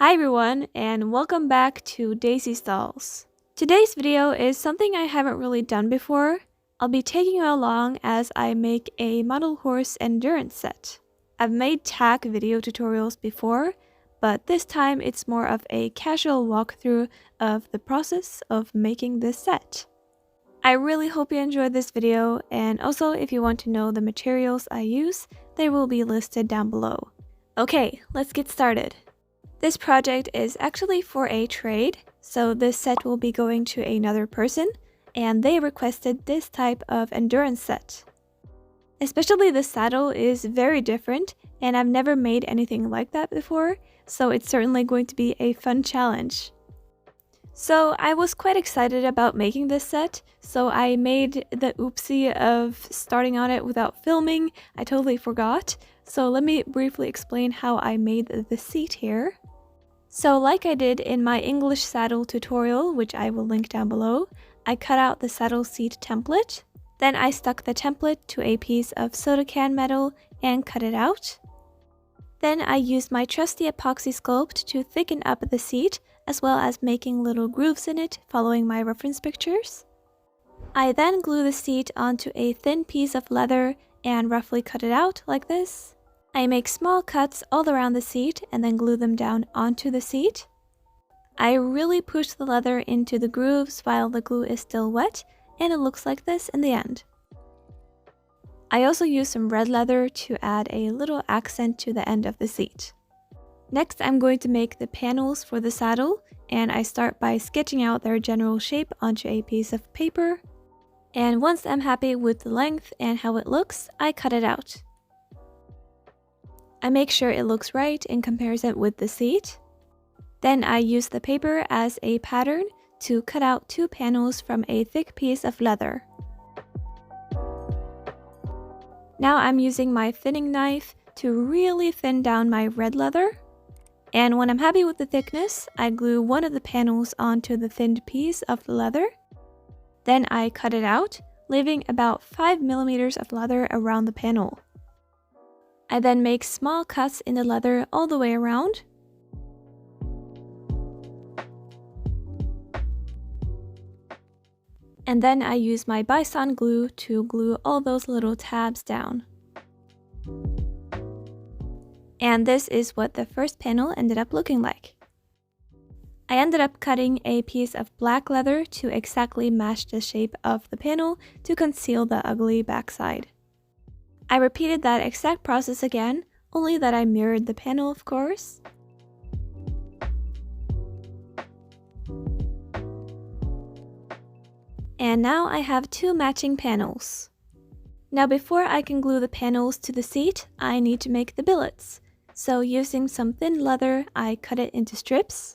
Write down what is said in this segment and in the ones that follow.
Hi everyone, and welcome back to Daisy Stalls. Today's video is something I haven't really done before. I'll be taking you along as I make a model horse endurance set. I've made tack video tutorials before, but this time it's more of a casual walkthrough of the process of making this set. I really hope you enjoyed this video, and also if you want to know the materials I use, they will be listed down below. Okay, let's get started. This project is actually for a trade, so this set will be going to another person, and they requested this type of endurance set. Especially the saddle is very different, and I've never made anything like that before, so it's certainly going to be a fun challenge. So I was quite excited about making this set, so I made the oopsie of starting on it without filming. I totally forgot. So let me briefly explain how I made the seat here. So like I did in my English saddle tutorial, which I will link down below, I cut out the saddle seat template. Then I stuck the template to a piece of soda can metal and cut it out. Then I used my trusty epoxy sculpt to thicken up the seat, as well as making little grooves in it following my reference pictures. I then glue the seat onto a thin piece of leather and roughly cut it out like this. I make small cuts all around the seat and then glue them down onto the seat. I really push the leather into the grooves while the glue is still wet, and it looks like this in the end. I also use some red leather to add a little accent to the end of the seat. Next, I'm going to make the panels for the saddle, and I start by sketching out their general shape onto a piece of paper. And once I'm happy with the length and how it looks, I cut it out. I make sure it looks right in comparison with the seat. Then I use the paper as a pattern to cut out two panels from a thick piece of leather. Now I'm using my thinning knife to really thin down my red leather. And when I'm happy with the thickness, I glue one of the panels onto the thinned piece of the leather. Then I cut it out, leaving about 5 millimeters of leather around the panel. I then make small cuts in the leather all the way around. And then I use my Bison glue to glue all those little tabs down. And this is what the first panel ended up looking like. I ended up cutting a piece of black leather to exactly match the shape of the panel to conceal the ugly backside. I repeated that exact process again, only that I mirrored the panel, of course. And now I have two matching panels. Now before I can glue the panels to the seat, I need to make the billets. So using some thin leather, I cut it into strips.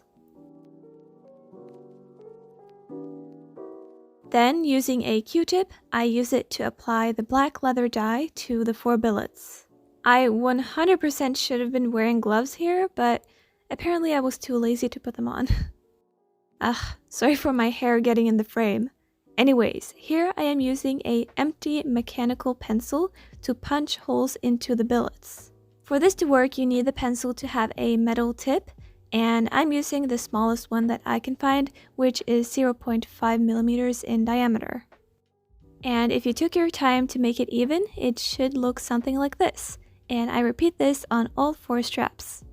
Then, using a Q-tip, I use it to apply the black leather dye to the 4 billets. I 100% should have been wearing gloves here, but apparently I was too lazy to put them on. Sorry for my hair getting in the frame. Anyways, here I am using an empty mechanical pencil to punch holes into the billets. For this to work, you need the pencil to have a metal tip, and I'm using the smallest one that I can find, which is 0.5 millimeters in diameter. And if you took your time to make it even, it should look something like this. And I repeat this on all 4 straps.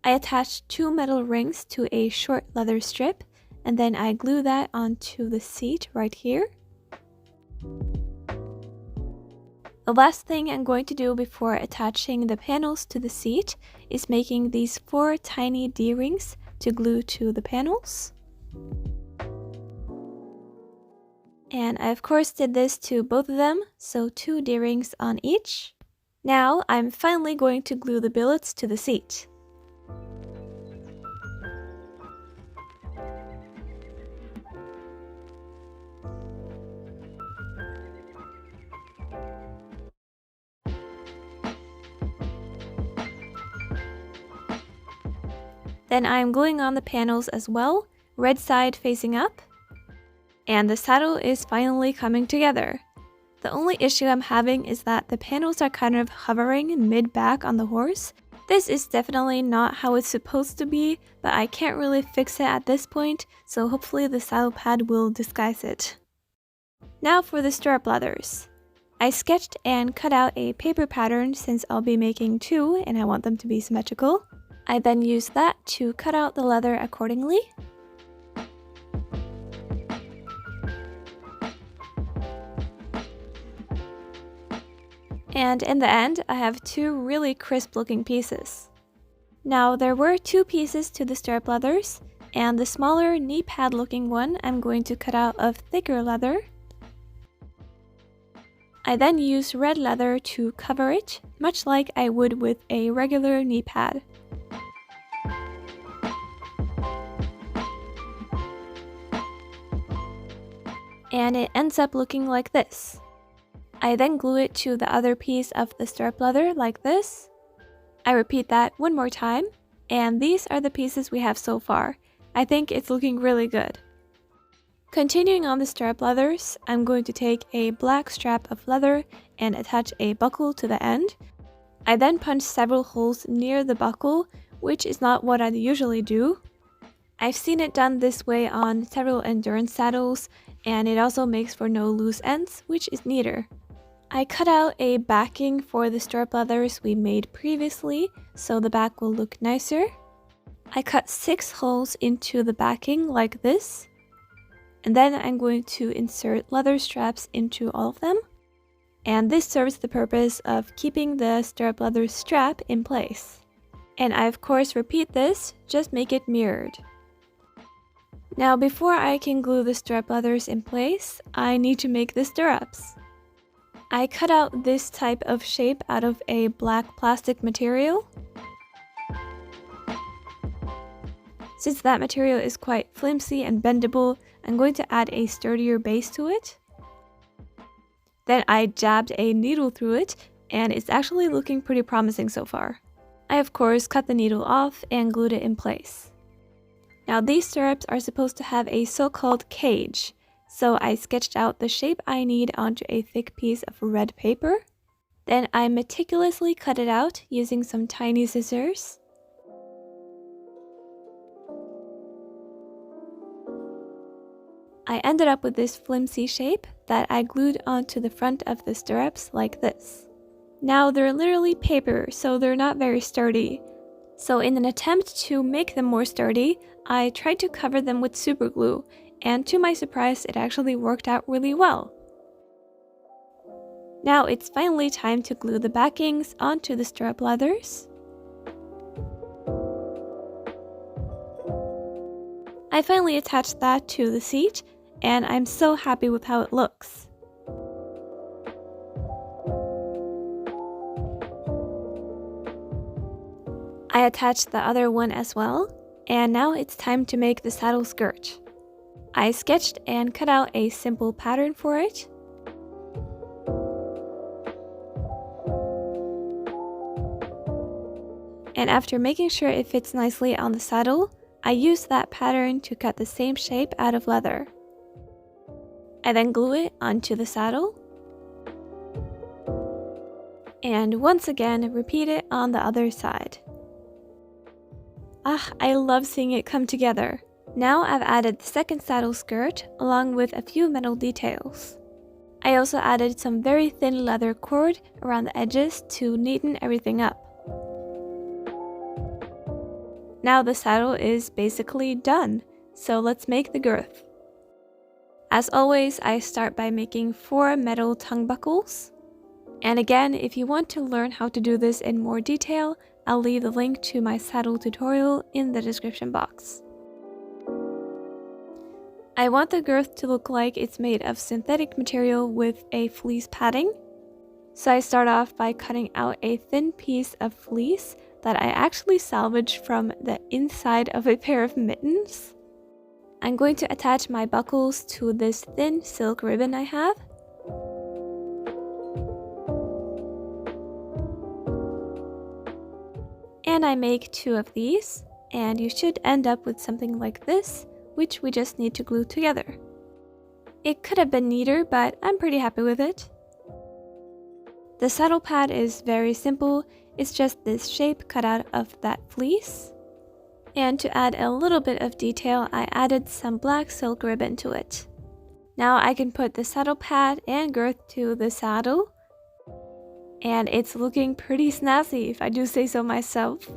I attach 2 metal rings to a short leather strip, and then I glue that onto the seat right here. The last thing I'm going to do before attaching the panels to the seat is making these 4 tiny D-rings to glue to the panels. And I of course did this to both of them, so 2 D-rings on each. Now I'm finally going to glue the billets to the seat. Then I'm gluing on the panels as well, red side facing up. And the saddle is finally coming together. The only issue I'm having is that the panels are kind of hovering mid-back on the horse, This is definitely not how it's supposed to be, but I can't really fix it at this point, so hopefully the saddle pad will disguise it. Now for the stirrup leathers. I sketched and cut out a paper pattern since I'll be making 2 and I want them to be symmetrical. I then used that to cut out the leather accordingly. And in the end, I have 2 really crisp looking pieces. Now there were 2 pieces to the stirrup leathers, and the smaller knee pad looking one I'm going to cut out of thicker leather. I then used red leather to cover it, much like I would with a regular knee pad. And it ends up looking like this. I then glue it to the other piece of the stirrup leather like this. I repeat that one more time, and these are the pieces we have so far. I think it's looking really good. Continuing on the stirrup leathers, I'm going to take a black strap of leather and attach a buckle to the end. I then punch several holes near the buckle, which is not what I usually do. I've seen it done this way on several endurance saddles, and it also makes for no loose ends, which is neater. I cut out a backing for the stirrup leathers we made previously, so the back will look nicer. I cut 6 holes into the backing like this, and then I'm going to insert leather straps into all of them. And this serves the purpose of keeping the stirrup leather strap in place. And I of course repeat this, just make it mirrored. Now before I can glue the stirrup leathers in place, I need to make the stirrups. I cut out this type of shape out of a black plastic material. Since that material is quite flimsy and bendable, I'm going to add a sturdier base to it. Then I jabbed a needle through it, and it's actually looking pretty promising so far. I of course cut the needle off and glued it in place. Now these stirrups are supposed to have a so-called cage, so I sketched out the shape I need onto a thick piece of red paper. Then I meticulously cut it out using some tiny scissors. I ended up with this flimsy shape that I glued onto the front of the stirrups like this. Now they're literally paper, so they're not very sturdy. So in an attempt to make them more sturdy, I tried to cover them with superglue, and to my surprise, it actually worked out really well. Now it's finally time to glue the backings onto the stirrup leathers. I finally attached that to the seat, and I'm so happy with how it looks. I attached the other one as well, and now it's time to make the saddle skirt. I sketched and cut out a simple pattern for it. And after making sure it fits nicely on the saddle, I used that pattern to cut the same shape out of leather. I then glue it onto the saddle. And once again, repeat it on the other side. I love seeing it come together. Now I've added the second saddle skirt along with a few metal details. I also added some very thin leather cord around the edges to neaten everything up. Now the saddle is basically done, so let's make the girth. As always, I start by making 4 metal tongue buckles. And again, if you want to learn how to do this in more detail, I'll leave the link to my saddle tutorial in the description box. I want the girth to look like it's made of synthetic material with a fleece padding. So I start off by cutting out a thin piece of fleece that I actually salvaged from the inside of a pair of mittens. I'm going to attach my buckles to this thin silk ribbon I have. And I make 2 of these, and you should end up with something like this, which we just need to glue together. It could have been neater, but I'm pretty happy with it. The saddle pad is very simple. It's just this shape cut out of that fleece. And to add a little bit of detail, I added some black silk ribbon to it. Now I can put the saddle pad and girth to the saddle. And it's looking pretty snazzy if I do say so myself.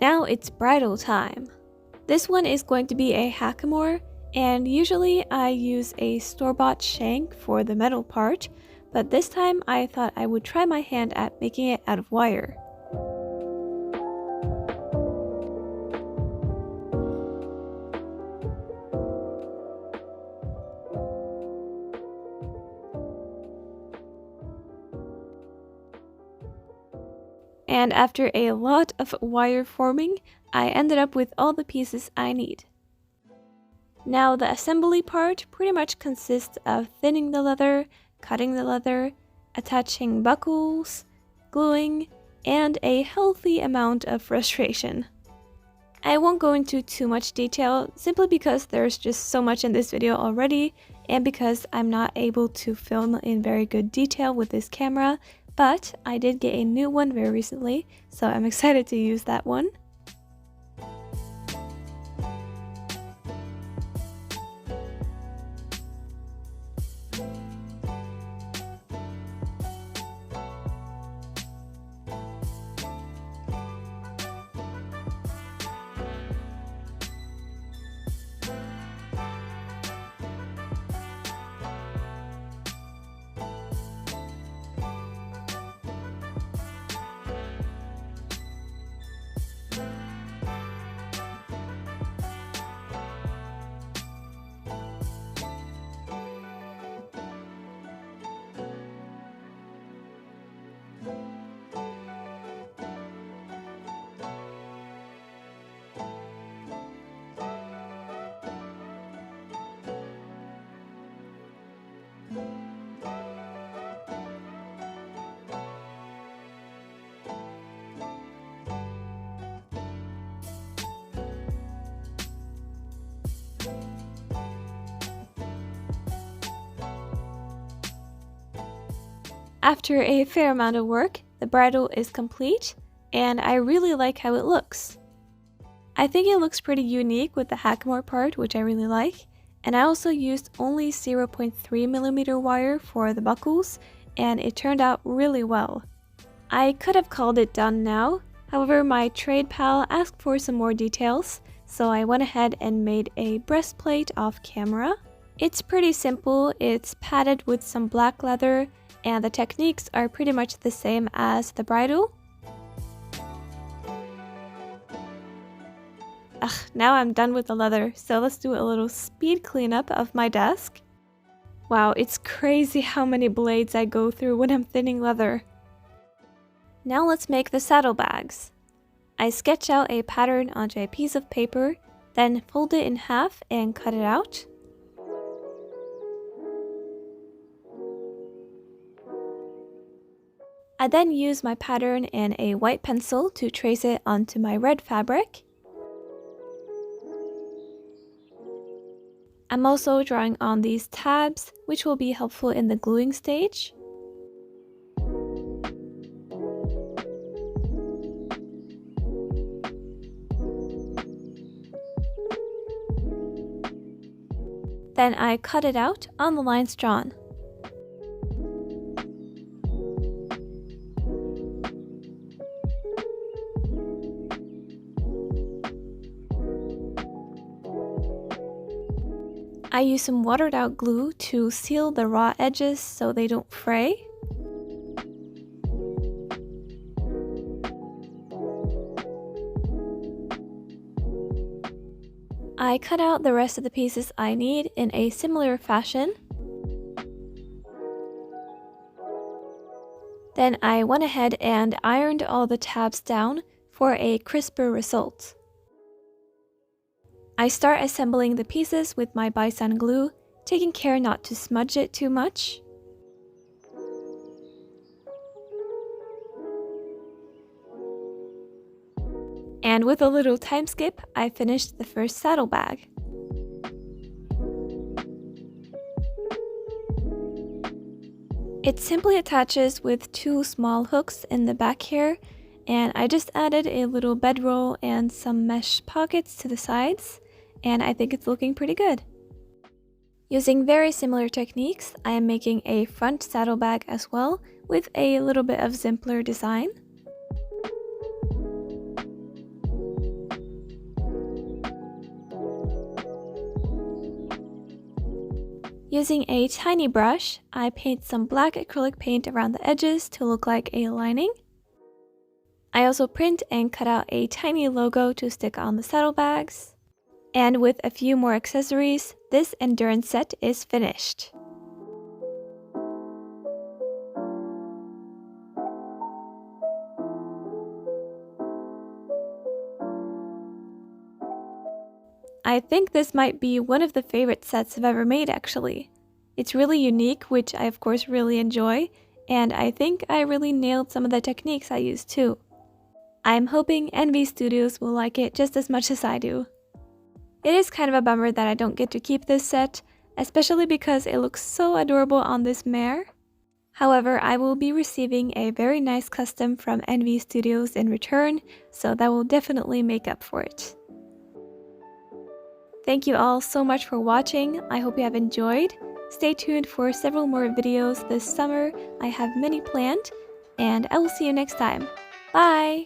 Now it's bridle time. This one is going to be a hackamore, and usually I use a store-bought shank for the metal part, but this time I thought I would try my hand at making it out of wire. And after a lot of wire forming, I ended up with all the pieces I need. Now the assembly part pretty much consists of thinning the leather, cutting the leather, attaching buckles, gluing, and a healthy amount of frustration. I won't go into too much detail simply because there's just so much in this video already, and because I'm not able to film in very good detail with this camera, but I did get a new one very recently, so I'm excited to use that one. After a fair amount of work, the bridle is complete, and I really like how it looks. I think it looks pretty unique with the hackamore part, which I really like, and I also used only 0.3mm wire for the buckles, and it turned out really well. I could have called it done now, however my trade pal asked for some more details, so I went ahead and made a breastplate off camera. It's pretty simple, it's padded with some black leather, and the techniques are pretty much the same as the bridle. Now I'm done with the leather, so let's do a little speed cleanup of my desk. Wow, it's crazy how many blades I go through when I'm thinning leather. Now let's make the saddlebags. I sketch out a pattern onto a piece of paper, then fold it in half and cut it out. I then use my pattern and a white pencil to trace it onto my red fabric. I'm also drawing on these tabs, which will be helpful in the gluing stage. Then I cut it out on the lines drawn. I use some watered out glue to seal the raw edges so they don't fray. I cut out the rest of the pieces I need in a similar fashion. Then I went ahead and ironed all the tabs down for a crisper result. I start assembling the pieces with my Bison glue, taking care not to smudge it too much. And with a little time skip, I finished the first saddlebag. It simply attaches with 2 small hooks in the back here, and I just added a little bedroll and some mesh pockets to the sides, and I think it's looking pretty good. Using very similar techniques, I am making a front saddlebag as well with a little bit of simpler design. Using a tiny brush, I paint some black acrylic paint around the edges to look like a lining. I also print and cut out a tiny logo to stick on the saddlebags. And with a few more accessories, this endurance set is finished. I think this might be one of the favorite sets I've ever made actually. It's really unique, which I of course really enjoy, and I think I really nailed some of the techniques I used too. I'm hoping NV Studios will like it just as much as I do. It is kind of a bummer that I don't get to keep this set, especially because it looks so adorable on this mare. However, I will be receiving a very nice custom from NV Studios in return, so that will definitely make up for it. Thank you all so much for watching. I hope you have enjoyed. Stay tuned for several more videos this summer. I have many planned, and I will see you next time. Bye!